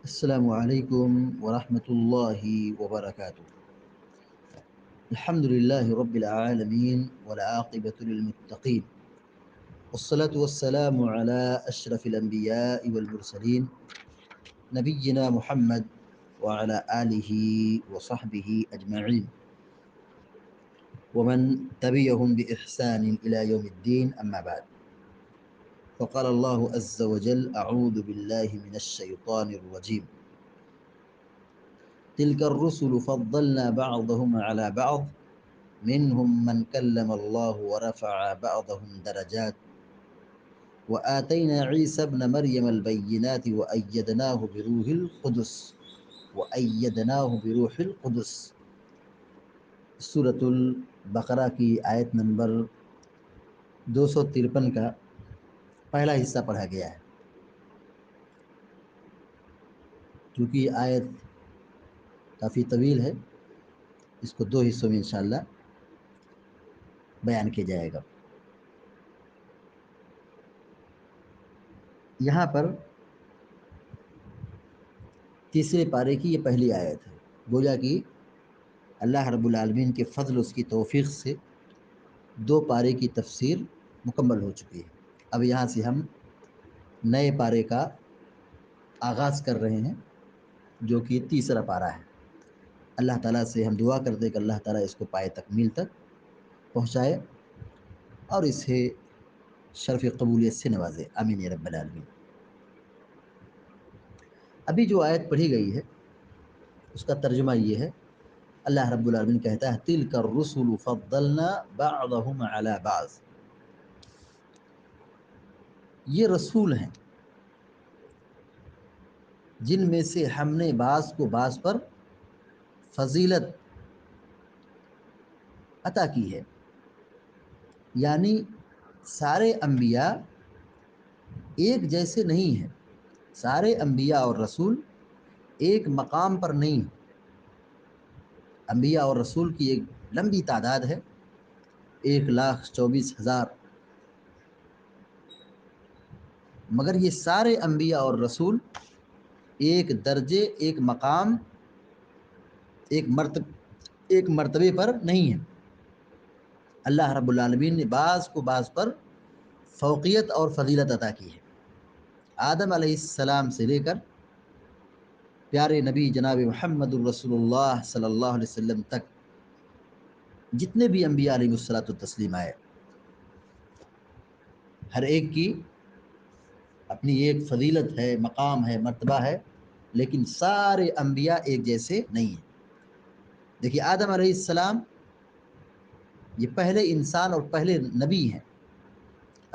السلام عليكم ورحمة الله وبركاته. الحمد لله رب العالمين والعاقبة للمتقين، والصلاة والسلام على أشرف الأنبياء والمرسلين نبينا محمد وعلى آله وصحبه أجمعين ومن تبعهم بإحسان إلى يوم الدين. أما بعد، فقال الله عز وجل: أعوذ بالله من الشيطان الرجيم. تلك الرسل فضلنا بعضهم على بعض منهم من كلم الله ورفع بعضهم درجات وآتينا عيسى ابن مريم البينات وأيدناه بروح القدس. سورۃ البقرہ کی آیت نمبر 253 کا پہلا حصہ پڑھا گیا ہے. کیونکہ یہ آیت کافی طویل ہے، اس کو دو حصوں میں انشاءاللہ بیان کیا جائے گا. یہاں پر تیسرے پارے کی یہ پہلی آیت ہے. گویا کہ اللہ رب العالمین کے فضل اس کی توفیق سے دو پارے کی تفسیر مکمل ہو چکی ہے. اب یہاں سے ہم نئے پارے کا آغاز کر رہے ہیں، جو کہ تیسرا پارہ ہے. اللہ تعالیٰ سے ہم دعا کرتے ہیں کہ اللہ تعالیٰ اس کو پائے تکمیل تک پہنچائے اور اسے شرف قبولیت سے نوازے. آمین یا رب العالمین. ابھی جو آیت پڑھی گئی ہے اس کا ترجمہ یہ ہے. اللہ رب العالمین کہتا ہے: تِلْكَ الرُّسُلُ فَضَّلْنَا بَعْضَهُمْ عَلَى بَعْضٍ. یہ رسول ہیں جن میں سے ہم نے بعض کو بعض پر فضیلت عطا کی ہے. یعنی سارے انبیاء ایک جیسے نہیں ہیں. سارے انبیاء اور رسول ایک مقام پر نہیں ہیں. انبیاء اور رسول کی ایک لمبی تعداد ہے، 1,24,000. مگر یہ سارے انبیاء اور رسول ایک درجے، ایک مقام، ایک مرتبے پر نہیں ہیں. اللہ رب العالمین نے بعض کو بعض پر فوقیت اور فضیلت عطا کی ہے. آدم علیہ السلام سے لے کر پیارے نبی جناب محمد الرسول اللہ صلی اللہ علیہ وسلم تک جتنے بھی انبیاء علیہ الصلوۃ والتسلیم آئے، ہر ایک کی اپنی ایک فضیلت ہے، مقام ہے، مرتبہ ہے، لیکن سارے انبیاء ایک جیسے نہیں ہیں. دیکھیے، آدم علیہ السلام یہ پہلے انسان اور پہلے نبی ہیں.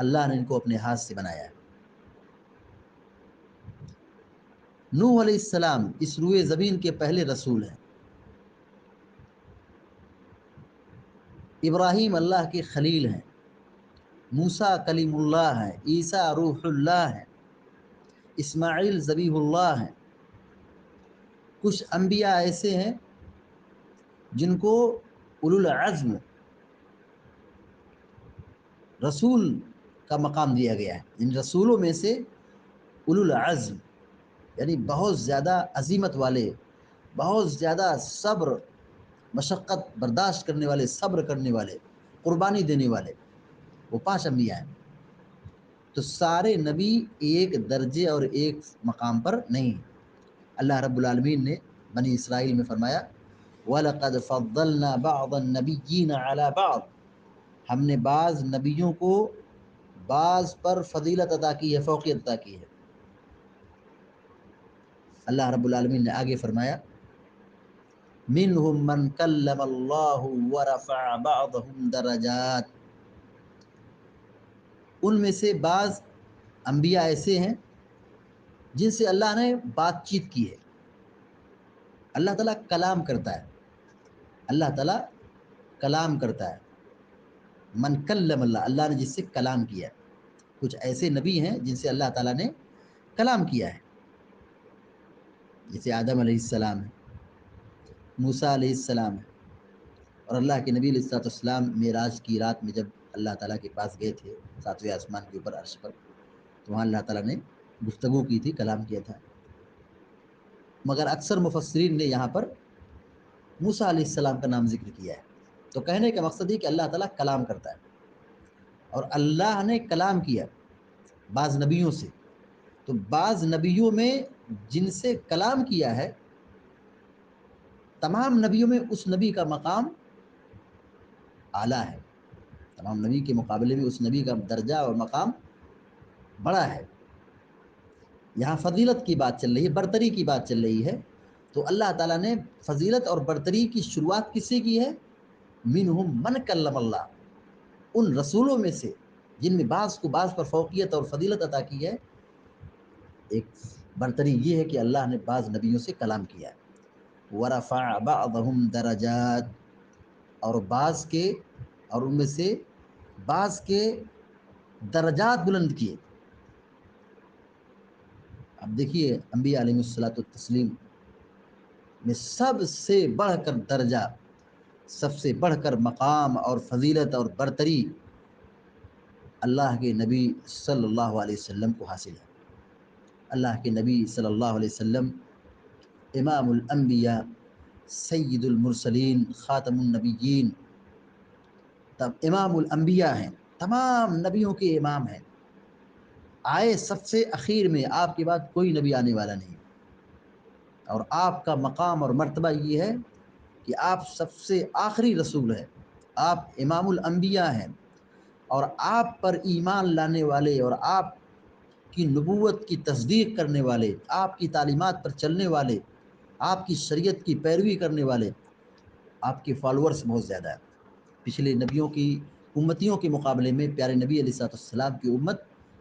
اللہ نے ان کو اپنے ہاتھ سے بنایا ہے. نوح علیہ السلام اس روئے زمین کے پہلے رسول ہیں. ابراہیم اللہ کے خلیل ہیں. موسیٰ کلیم اللہ ہیں. عیسیٰ روح اللہ ہیں. اسماعیل ذبیح اللہ ہیں. کچھ انبیاء ایسے ہیں جن کو اولو العزم رسول کا مقام دیا گیا ہے. ان رسولوں میں سے اولو العزم یعنی بہت زیادہ عزیمت والے، بہت زیادہ صبر مشقت برداشت کرنے والے، صبر کرنے والے، قربانی دینے والے، وہ 5 انبیاء ہیں. تو سارے نبی ایک درجے اور ایک مقام پر نہیں ہیں. اللہ رب العالمین نے بنی اسرائیل میں فرمایا: وَلَقَدْ فَضَّلْنَا بَعْضَ النَّبِيِّينَ عَلَى بَعْضٍ. ہم نے بعض نبیوں کو بعض پر فضیلت عطا کی ہے، فوقیت عطا کی ہے. اللہ رب العالمین نے آگے فرمایا: مِنْهُمْ مَنْ كَلَّمَ اللَّهُ وَرَفَعَ بَعْضَهُمْ دَرَجَاتٍ. ان میں سے بعض انبیاء ایسے ہیں جن سے اللہ نے بات چیت کی ہے. اللہ تعالیٰ کلام کرتا ہے. اللہ تعالیٰ کلام کرتا ہے. من کلم اللہ، اللہ نے جس سے کلام کیا. کچھ ایسے نبی ہیں جن سے اللہ تعالیٰ نے کلام کیا ہے، جیسے آدم علیہ السلام ہے، موسیٰ علیہ السلام ہے. اور اللہ کے نبی علیہ السلام معراج کی رات میں جب اللہ تعالیٰ کے پاس گئے تھے 7ویں آسمان کے اوپر عرش پر، تو وہاں اللہ تعالیٰ نے گفتگو کی تھی، کلام کیا تھا. مگر اکثر مفسرین نے یہاں پر موسیٰ علیہ السلام کا نام ذکر کیا ہے۔ تو کہنے کا مقصد یہ کہ اللہ تعالیٰ کلام کرتا ہے، اور اللہ نے کلام کیا بعض نبیوں سے، تو بعض نبیوں میں جن سے کلام کیا ہے، تمام نبیوں میں اس نبی کا مقام اعلیٰ ہے، تمام نبی کے مقابلے میں اس نبی کا درجہ اور مقام بڑا ہے۔ یہاں فضیلت کی بات چل رہی ہے، برتری کی بات چل رہی ہے، تو اللہ تعالیٰ نے فضیلت اور برتری کی شروعات کس سے کی ہے؟ منہم من کلم اللہ، ان رسولوں میں سے جن میں بعض کو بعض پر فوقیت اور فضیلت عطا کی ہے۔ ایک برتری یہ ہے کہ اللہ نے بعض نبیوں سے کلام کیا ہے۔ ورفع بعضهم درجات، اور بعض کے، اور ان میں سے بعض کے درجات بلند کیے۔ اب دیکھیے انبیاء علیہ الصلوۃ والتسلیم میں سب سے بڑھ کر درجہ، سب سے بڑھ کر مقام اور فضیلت اور برتری اللہ کے نبی صلی اللہ علیہ وسلم کو حاصل ہے۔ اللہ کے نبی صلی اللہ علیہ وسلم امام الانبیاء، سید المرسلین، خاتم النبیین، تب امام الانبیاء ہیں، تمام نبیوں کے امام ہیں، آئے سب سے اخیر میں، آپ کے بعد کوئی نبی آنے والا نہیں، اور آپ کا مقام اور مرتبہ یہ ہے کہ آپ سب سے آخری رسول ہیں، آپ امام الانبیاء ہیں، اور آپ پر ایمان لانے والے اور آپ کی نبوت کی تصدیق کرنے والے، آپ کی تعلیمات پر چلنے والے، آپ کی شریعت کی پیروی کرنے والے، آپ کے فالورز بہت زیادہ ہیں۔ پچھلے نبیوں کی امتیوں کے مقابلے میں پیارے نبی علیہ الصلوۃ والسلام کی امت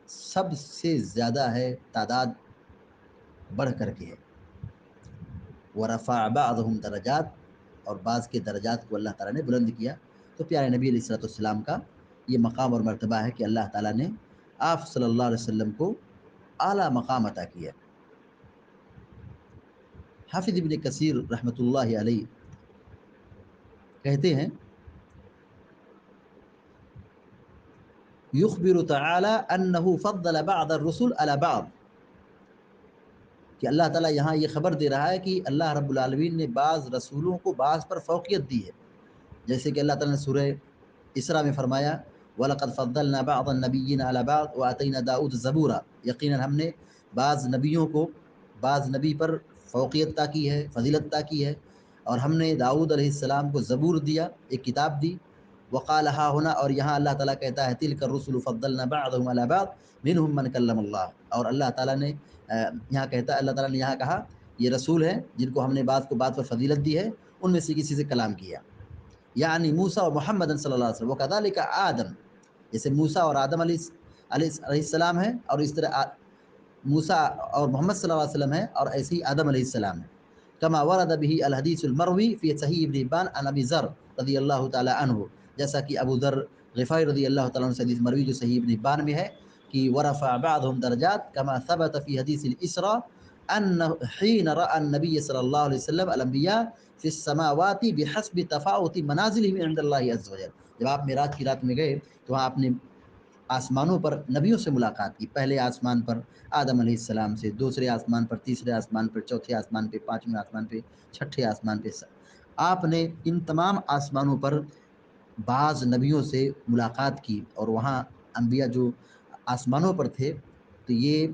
سب سے زیادہ ہے، تعداد بڑھ کر کے ہے۔ ورفع بعضهم درجات، اور بعض کے درجات کو اللہ تعالیٰ نے بلند کیا۔ تو پیارے نبی علیہ الصلوۃ والسلام کا یہ مقام اور مرتبہ ہے کہ اللہ تعالیٰ نے آپ صلی اللہ علیہ وسلم کو اعلیٰ مقام عطا کیا۔ حافظ ابن کثیر رحمۃ اللہ علیہ کہتے ہیں، یخبر تعالی انہ فضل بعض الرسل علی بعض، کہ اللہ تعالیٰ یہاں یہ خبر دے رہا ہے کہ اللہ رب العالمین نے بعض رسولوں کو بعض پر فوقیت دی ہے، جیسے کہ اللہ تعالیٰ نے سورہ اسراء میں فرمایا وَلَقَدْ فَضَّلْنَا بَعْضَ النَّبِيِّينَ عَلَى بَعْضٍ وَآتَيْنَا دَاؤُدَ زَبُورًا، یقیناً ہم نے بعض نبیوں کو بعض نبی پر فوقیت عطا کی ہے، فضیلت عطا کی ہے، اور ہم نے داؤد علیہ السلام کو زبور دیا، ایک کتاب دی۔ وقال ہا ہونا، اور یہاں اللہ تعالیٰ کہتا ہے تِلْكَ الرُّسُلُ فَضَّلْنَا بَعْضَهُمْ عَلَى بَعْضٍ مِنْهُمْ مَنْ كَلَّمَ اللَّهُ، اور اللہ تعالیٰ نے یہاں کہتا ہے، اللہ تعالیٰ نے یہاں کہا یہ رسول ہیں جن کو ہم نے بعض کو بعض پر فضیلت دی ہے، ان میں سے کسی سے کلام کیا، یعنی موسیٰ و محمد صلی اللہ علیہ وسلم، وکذالک آدم، جیسے موسیٰ اور آدم علیہ السلام ہیں، اور اس طرح موسیٰ اور محمد صلی اللہ علیہ وسلم ہیں، اور ایسے ہی آدم علیہ السلام ہیں۔ کما ورد به الحدیث المروی فی صحیح ابن حبان عن ابی ذر رضی اللہ تعالی عنہ، جیسا کہ ابو ذر غفاری رضی اللہ تعالیٰ عنہ سے حدیث مروی جو صحیح ابن حبان میں ہے کہ ورفع بعضهم درجات کما ثبت فی حدیث الاسراء ان حين راى النبي صلی اللہ علیہ وسلم الانبیاء فی السماوات بحسب تفاوت منازلهم عند اللہ عز وجل، جب آپ معراج کی رات میں گئے تو وہاں آپ نے آسمانوں پر نبیوں سے ملاقات کی، پہلے آسمان پر آدم علیہ السلام سے، دوسرے آسمان پر، تیسرے آسمان پر، چوتھے آسمان پہ، پانچویں آسمان پہ، چھٹے آسمان پہ، آپ نے ان تمام آسمانوں پر بعض نبیوں سے ملاقات کی، اور وہاں انبیاء جو آسمانوں پر تھے، تو یہ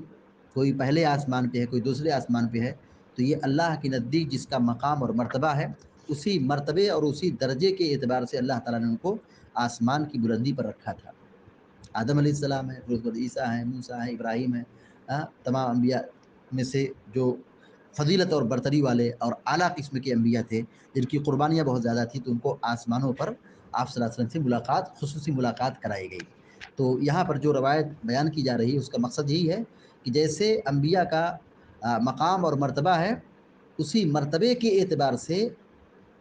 کوئی پہلے آسمان پہ ہے، کوئی دوسرے آسمان پہ ہے، تو یہ اللہ کے نزدیک جس کا مقام اور مرتبہ ہے، اسی مرتبے اور اسی درجے کے اعتبار سے اللہ تعالیٰ نے ان کو آسمان کی بلندی پر رکھا تھا۔ آدم علیہ السلام ہے، پھر عیسیٰ ہیں، موسیٰ ہیں، ابراہیم ہیں، تمام انبیاء میں سے جو فضیلت اور برتری والے اور اعلیٰ قسم کے انبیاء تھے جن کی قربانیاں بہت زیادہ تھیں، تو ان کو آسمانوں پر آپ صلی اللہ علیہ وسلم سے ملاقات، خصوصی ملاقات کرائی گئی۔ تو یہاں پر جو روایت بیان کی جا رہی ہے اس کا مقصد یہی ہے کہ جیسے انبیاء کا مقام اور مرتبہ ہے، اسی مرتبے کے اعتبار سے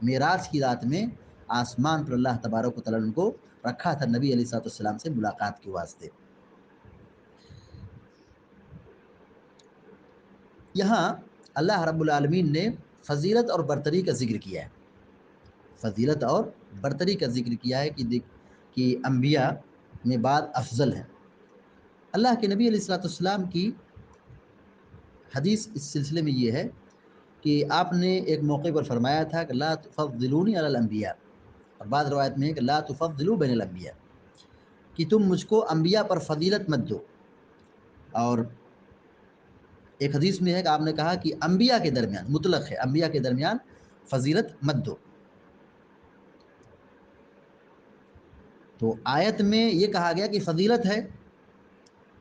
معراج کی رات میں آسمان پر اللہ تبارک و تعالیٰ ان کو رکھا تھا نبی علیہ الصلوۃ والسلام سے ملاقات کے واسطے۔ یہاں اللہ رب العالمین نے فضیلت اور برتری کا ذکر کیا ہے، فضیلت اور برتری کا ذکر کیا ہے کہ انبیاء میں بعد افضل ہیں۔ اللہ کے نبی علیہ الصلوۃ والسلام کی حدیث اس سلسلے میں یہ ہے کہ آپ نے ایک موقع پر فرمایا تھا کہ لا تفضلونی علی الانبیاء، اور بعض روایت میں ہے کہ لا تفضلوا بین الانبیاء، کہ تم مجھ کو انبیاء پر فضیلت مت دو. اور ایک حدیث میں ہے کہ آپ نے کہا کہ انبیاء کے درمیان، مطلق ہے، انبیاء کے درمیان فضیلت مت دو. تو آیت میں یہ کہا گیا کہ فضیلت ہے،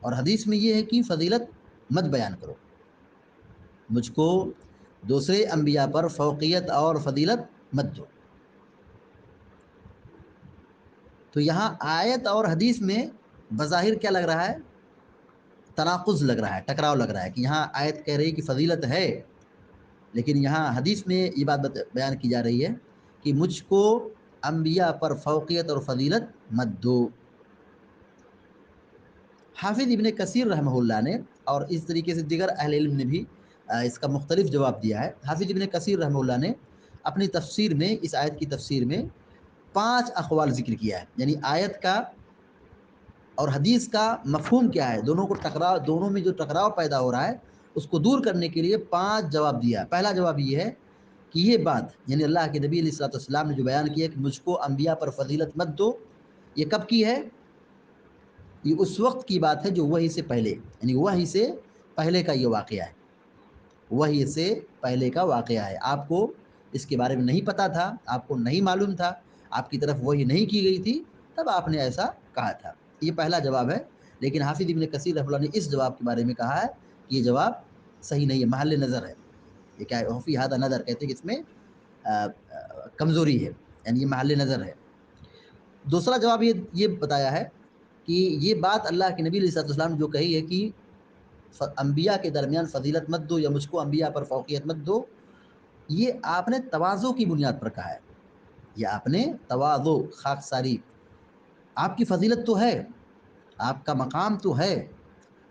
اور حدیث میں یہ ہے کہ فضیلت مت بیان کرو، مجھ کو دوسرے انبیاء پر فوقیت اور فضیلت مت دو. تو یہاں آیت اور حدیث میں بظاہر کیا لگ رہا ہے؟ تناقض لگ رہا ہے، ٹکراؤ لگ رہا ہے، کہ یہاں آیت کہہ رہی کہ فضیلت ہے، لیکن یہاں حدیث میں یہ بات بیان کی جا رہی ہے کہ مجھ کو انبیاء پر فوقیت اور فضیلت مت دو. حافظ ابن کثیر رحمہ اللہ نے، اور اس طریقے سے دیگر اہل علم نے بھی اس کا مختلف جواب دیا ہے. حافظ ابن کثیر رحمہ اللہ نے اپنی تفسیر میں، اس آیت کی تفسیر میں 5 اقوال ذکر کیا ہے. یعنی آیت کا اور حدیث کا مفہوم کیا ہے، دونوں میں جو ٹکراؤ پیدا ہو رہا ہے اس کو دور کرنے کے لیے 5 جواب دیا. پہلا جواب یہ ہے کہ یہ بات، یعنی اللہ کے نبی علیہ الصلوۃ والسلام نے جو بیان کیا کہ مجھ کو انبیاء پر فضیلت مت دو، یہ کب کی ہے؟ یہ اس وقت کی بات ہے جو وحی سے پہلے، یعنی وحی سے پہلے کا یہ واقعہ ہے، وحی سے پہلے کا واقعہ ہے. آپ کو اس کے بارے میں نہیں پتا تھا، آپ کو نہیں معلوم تھا، آپ کی طرف وحی نہیں کی گئی تھی، تب آپ نے ایسا کہا تھا. یہ پہلا جواب ہے. لیکن حافظ ابن کثیر رحمہ اللہ نے اس جواب کے بارے میں کہا ہے کہ یہ جواب صحیح نہیں ہے، محل نظر ہے. یہ کیا ہے؟ فی ھذا نظر، کہتے ہیں کہ اس میں کمزوری ہے، یعنی یہ محل نظر ہے. دوسرا جواب یہ بتایا ہے کہ یہ بات اللہ کے نبی علیہ الصلوۃ والسلام نے جو کہی ہے کہ انبیاء کے درمیان فضیلت مت دو یا مجھ کو انبیاء پر فوقیت مت دو، یہ آپ نے تواضع کی بنیاد پر کہا ہے. یہ آپ نے تواضع، خاکساری، آپ کی فضیلت تو ہے، آپ کا مقام تو ہے،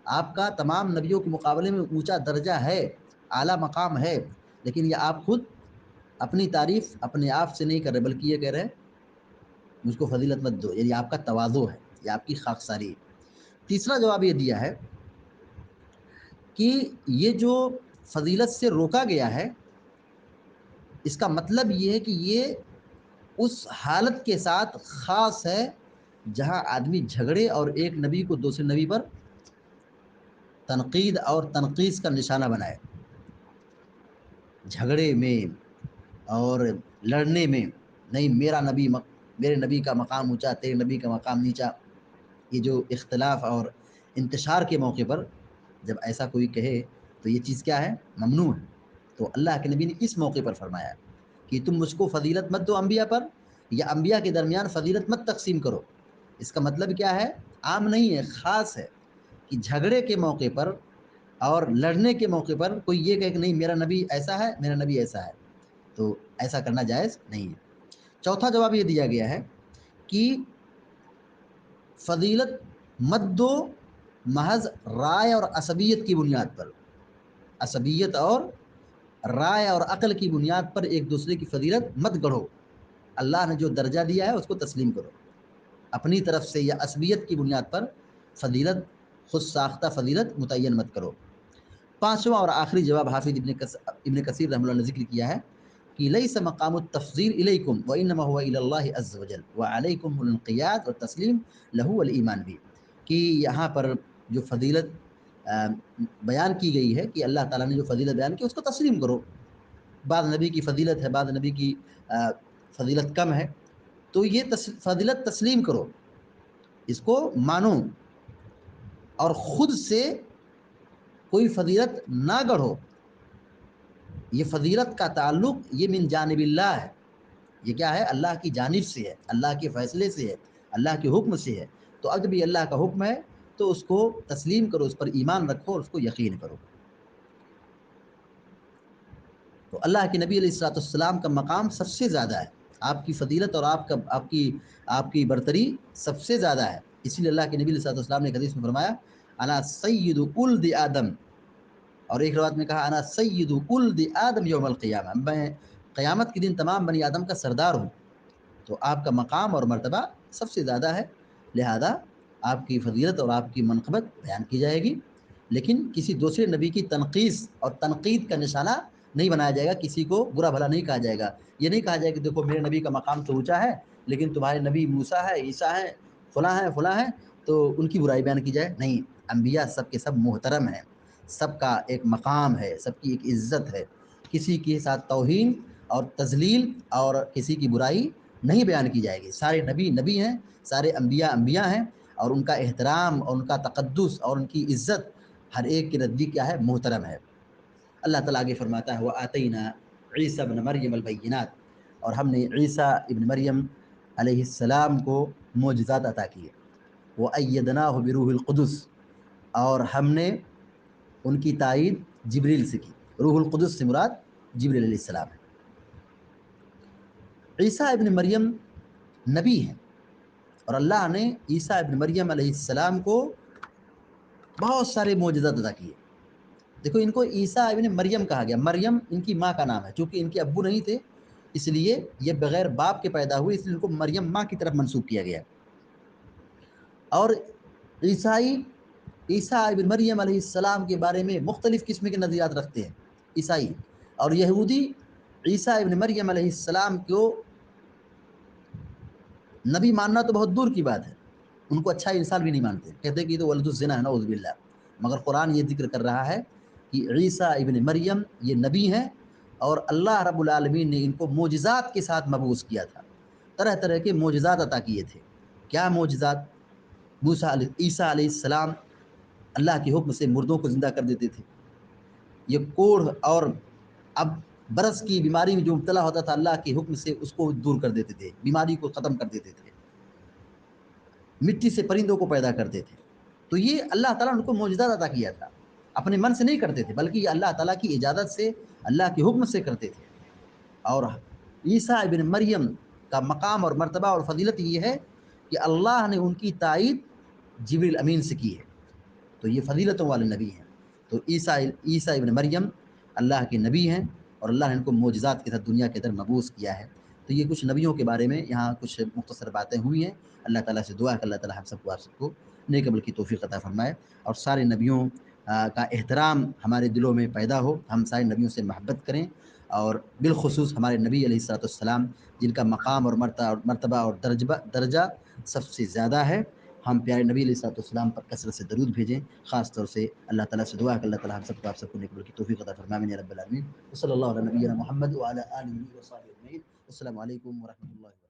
آپ کا تمام نبیوں کے مقابلے میں اونچا درجہ ہے، اعلیٰ مقام ہے، لیکن یہ آپ خود اپنی تعریف اپنے آپ سے نہیں کر رہے، بلکہ یہ کہہ رہے مجھ کو فضیلت مت دو. یعنی آپ کا تواضع ہے، یہ آپ کی خاکساری. تیسرا جواب یہ دیا ہے کہ یہ جو فضیلت سے روکا گیا ہے، اس کا مطلب یہ ہے کہ یہ اس حالت کے ساتھ خاص ہے جہاں آدمی جھگڑے اور ایک نبی کو دوسرے نبی پر تنقید اور تنقیص کا نشانہ بنائے. جھگڑے میں اور لڑنے میں، نہیں میرے نبی کا مقام اونچا، تیرے نبی کا مقام نیچا. یہ جو اختلاف اور انتشار کے موقع پر جب ایسا کوئی کہے تو یہ چیز کیا ہے؟ ممنوع ہے. تو اللہ کے نبی نے اس موقع پر فرمایا کہ تم مجھ کو فضیلت مت دو انبیاء پر، یا انبیاء کے درمیان فضیلت مت تقسیم کرو. اس کا مطلب کیا ہے؟ عام نہیں ہے، خاص ہے، کہ جھگڑے کے موقع پر اور لڑنے کے موقع پر کوئی یہ کہے کہ نہیں میرا نبی ایسا ہے، میرا نبی ایسا ہے، تو ایسا کرنا جائز نہیں ہے. چوتھا جواب یہ دیا گیا ہے کہ فضیلت مت دو محض رائے اور عصبیت کی بنیاد پر، عصبیت اور رائے اور عقل کی بنیاد پر ایک دوسرے کی فضیلت مت گڑھو. اللہ نے جو درجہ دیا ہے اس کو تسلیم کرو، اپنی طرف سے یا عصبیت کی بنیاد پر فضیلت، خود ساختہ فضیلت متعین مت کرو. پانچواں اور آخری جواب حافظ ابن کثیر رحمہ اللہ نے ذکر کیا ہے کہ لیس مقام التفضیل الیکم وانما هو الی اللہ عز وجل وعلیکم الانقیاد والتسلیم لہ والایمان بھی، کہ یہاں پر جو فضیلت بیان کی گئی ہے، کہ اللہ تعالیٰ نے جو فضیلت بیان کی اس کو تسلیم کرو. بعض نبی کی فضیلت ہے، بعض نبی کی فضیلت کم ہے، تو یہ فضیلت تسلیم کرو، اس کو مانو، اور خود سے کوئی فضیلت نہ گڑھو. یہ فضیلت کا تعلق یہ من جانب اللہ ہے، یہ کیا ہے؟ اللہ کی جانب سے ہے، اللہ کے فیصلے سے ہے، اللہ کے حکم سے ہے. تو اب بھی اللہ کا حکم ہے تو اس کو تسلیم کرو، اس پر ایمان رکھو اور اس کو یقین کرو. تو اللہ کے نبی علیہ الصلوۃ والسلام کا مقام سب سے زیادہ ہے، آپ کی فضیلت اور آپ کی برتری سب سے زیادہ ہے. اسی لیے اللہ کے نبی علیہ الصلوۃ والسلام نے ایک حدیث میں فرمایا انا سید ولد آدم، اور ایک روایت میں کہا انا سید ولد آدم یوم القیامہ، میں قیامت کے دن تمام بنی آدم کا سردار ہوں. تو آپ کا مقام اور مرتبہ سب سے زیادہ ہے، لہذا آپ کی فضیلت اور آپ کی منقبت بیان کی جائے گی، لیکن کسی دوسرے نبی کی تنقیص اور تنقید کا نشانہ نہیں بنایا جائے گا, کسی کو برا بھلا نہیں کہا جائے گا. یہ نہیں کہا جائے گا کہ دیکھو میرے نبی کا مقام تو اونچا ہے لیکن تمہارے نبی موسیٰ ہے, عیسیٰ ہے, فلاں ہیں تو ان کی برائی بیان کی جائے. نہیں, انبیاء سب کے سب محترم ہیں, سب کا ایک مقام ہے, سب کی ایک عزت ہے. کسی کے ساتھ توہین اور تذلیل اور کسی کی برائی نہیں بیان کی جائے گی. سارے نبی نبی ہیں, سارے انبیاء انبیاء ہیں, اور ان کا احترام اور ان کا تقدس اور ان کی عزت ہر ایک کے نزدیک کیا ہے, محترم ہے. اللہ تعالیٰ آگے فرماتا ہے وَآتَيْنَا عِيسَى ابْنَ مَرْيَمَ الْبَيِّنَاتِ, اور ہم نے عیسیٰ ابن مریم علیہ السلام کو معجزات عطا کیے. وَأَيَّدْنَاهُ بِرُوحِ الْقُدُسِ, اور ہم نے ان کی تائید جبریل سے کی. روح القدس سے مراد جبریل علیہ السلام ہے. عیسیٰ ابن مریم نبی ہیں, اور اللہ نے عیسیٰ ابن مریم علیہ السلام کو بہت سارے معجزات عطا کیے. دیکھو ان کو عیسیٰ ابن مریم کہا گیا, مریم ان کی ماں کا نام ہے, چونکہ ان کے ابو نہیں تھے اس لیے یہ بغیر باپ کے پیدا ہوئے, اس لیے ان کو مریم ماں کی طرف منسوب کیا گیا. اور عیسیٰ ابن مریم علیہ السلام کے بارے میں مختلف قسم کے نظریات رکھتے ہیں عیسائی, اور یہودی عیسیٰ ابن مریم علیہ السلام کو نبی ماننا تو بہت دور کی بات ہے, ان کو اچھا انسان بھی نہیں مانتے, کہتے ہیں کہ یہ تو ولد الزنا ہے, نعوذ باللہ. مگر قرآن یہ ذکر کر رہا ہے کہ عیسیٰ ابن مریم یہ نبی ہیں, اور اللہ رب العالمین نے ان کو معجزات کے ساتھ مبعوث کیا تھا. طرح طرح کے معجزات عطا کیے تھے. کیا معجزات؟ عیسیٰ علیہ السلام اللہ کے حکم سے مردوں کو زندہ کر دیتے تھے. یہ کوڑھ اور اب برس کی بیماری میں جو مبتلا ہوتا تھا, اللہ کے حکم سے اس کو دور کر دیتے تھے, بیماری کو ختم کر دیتے تھے. مٹی سے پرندوں کو پیدا کرتے تھے. تو یہ اللہ تعالیٰ نے ان کو معجزات عطا کیا تھا, اپنے من سے نہیں کرتے تھے بلکہ یہ اللہ تعالیٰ کی اجازت سے, اللہ کے حکم سے کرتے تھے. اور عیسیٰ ابن مریم کا مقام اور مرتبہ اور فضیلت یہ ہے کہ اللہ نے ان کی تائید جبریل امین سے کی ہے, تو یہ فضیلتوں والے نبی ہیں. تو عیسیٰ ابن مریم اللہ کے نبی ہیں, اور اللہ نے ان کو معجزات کے ساتھ دنیا کے اندر مبعوث کیا ہے. تو یہ کچھ نبیوں کے بارے میں یہاں کچھ مختصر باتیں ہوئی ہیں. اللہ تعالیٰ سے دعا ہے کہ اللہ تعالیٰ ہم سب کو آپ سب کو نیک عمل کی توفیق عطا فرمائے, اور سارے نبیوں کا احترام ہمارے دلوں میں پیدا ہو, ہم سارے نبیوں سے محبت کریں, اور بالخصوص ہمارے نبی علیہ الصلوۃ والسلام جن کا مقام اور مرتبہ اور درجہ سب سے زیادہ ہے, ہم پیارے نبی علیہ الصلوۃ والسلام پر کثرت سے درود بھیجیں. خاص طور سے اللہ تعالیٰ سے دعا ہے کہ اللہ تعالیٰ ہم سب کو آپ سب کو نیک عمل کی توفیق عطا فرمائے یا رب العالمین. صلی اللہ علیہ نبینا محمد وعلی آلہ وصحبہ اجمعین. السلام علیکم ورحمۃ اللہ.